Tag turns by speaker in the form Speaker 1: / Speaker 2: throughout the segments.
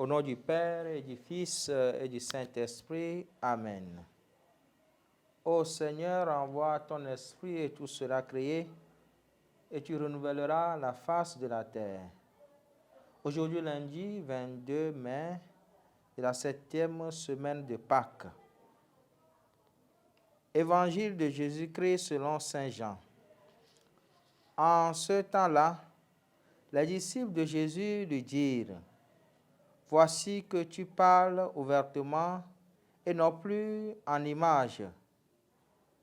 Speaker 1: nom du Père et du Fils et du Saint-Esprit. Amen. Ô Seigneur, envoie ton esprit et tout sera créé, et tu renouvelleras la face de la terre. Aujourd'hui, lundi 22 mai, de la 7e semaine de Pâques. Évangile de Jésus-Christ selon Saint Jean. En ce temps-là, les disciples de Jésus lui dirent: « Voici que tu parles ouvertement et non plus en images.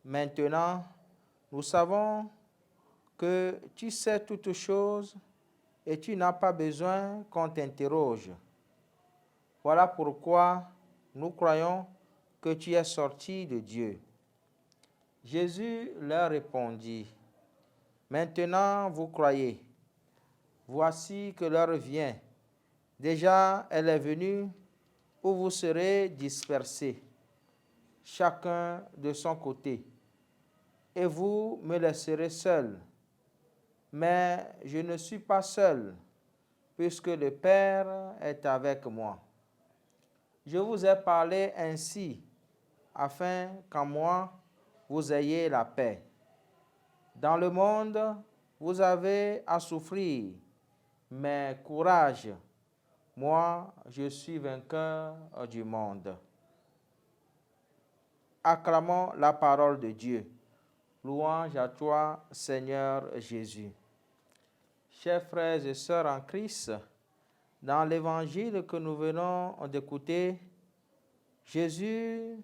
Speaker 1: Maintenant, nous savons que tu sais toutes choses et tu n'as pas besoin qu'on t'interroge. Voilà pourquoi nous croyons que tu es sorti de Dieu. » Jésus leur répondit: « Maintenant vous croyez. Voici que l'heure vient. Déjà elle est venue où vous serez dispersés, chacun de son côté, et vous me laisserez seul. Mais je ne suis pas seul, puisque le Père est avec moi. Je vous ai parlé ainsi, afin qu'en moi vous ayez la paix. Dans le monde, vous avez à souffrir, mais courage, moi je suis vainqueur du monde. » Acclamons la parole de Dieu. Louange à toi, Seigneur Jésus. Chers frères et sœurs en Christ, dans l'évangile que nous venons d'écouter, Jésus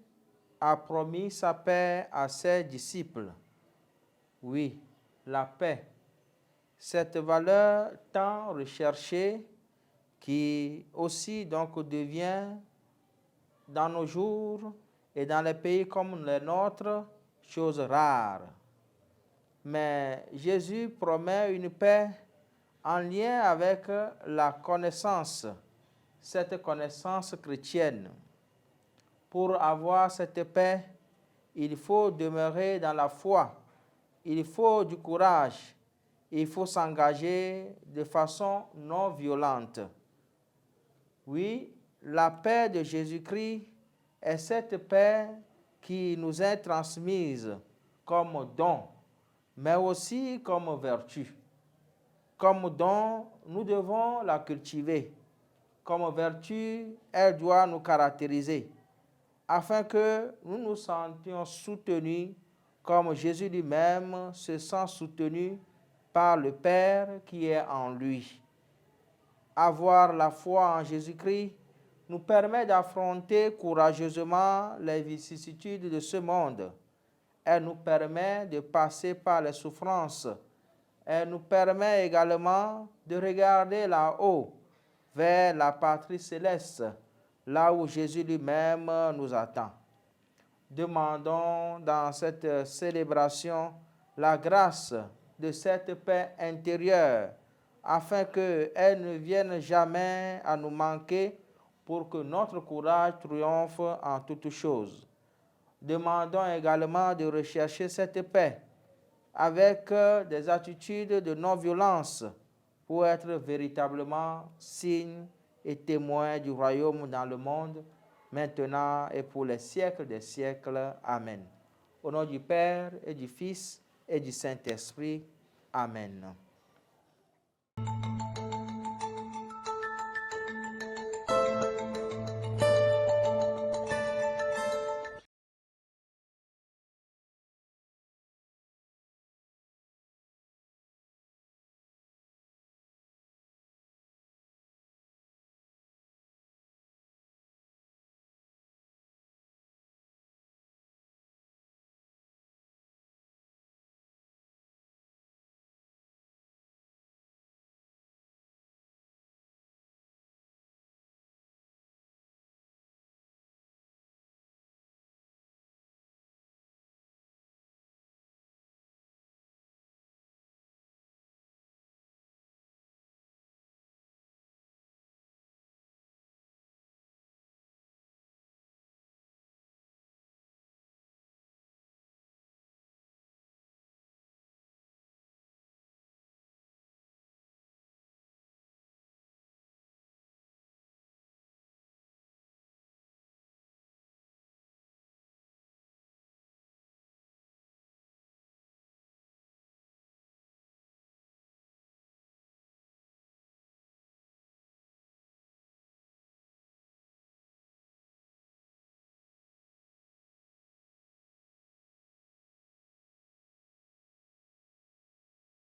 Speaker 1: a promis sa paix à ses disciples. Oui, la paix, cette valeur tant recherchée qui aussi donc devient dans nos jours et dans les pays comme les nôtres chose rare. Mais Jésus promet une paix en lien avec la connaissance, cette connaissance chrétienne. Pour avoir cette paix, il faut demeurer dans la foi, il faut du courage, il faut s'engager de façon non violente. Oui, la paix de Jésus-Christ est cette paix qui nous est transmise comme don, mais aussi comme vertu. Comme don, nous devons la cultiver. Comme vertu, elle doit nous caractériser, afin que nous nous sentions soutenus comme Jésus lui-même se sent soutenu par le Père qui est en lui. Avoir la foi en Jésus-Christ nous permet d'affronter courageusement les vicissitudes de ce monde. Elle nous permet de passer par les souffrances. Elle nous permet également de regarder là-haut, vers la patrie céleste, là où Jésus lui-même nous attend. Demandons dans cette célébration la grâce de cette paix intérieure, afin qu'elle ne vienne jamais à nous manquer, pour que notre courage triomphe en toutes choses. Demandons également de rechercher cette paix avec des attitudes de non-violence pour être véritablement signe et témoin du royaume dans le monde, maintenant et pour les siècles des siècles. Amen. Au nom du Père et du Fils et du Saint-Esprit. Amen.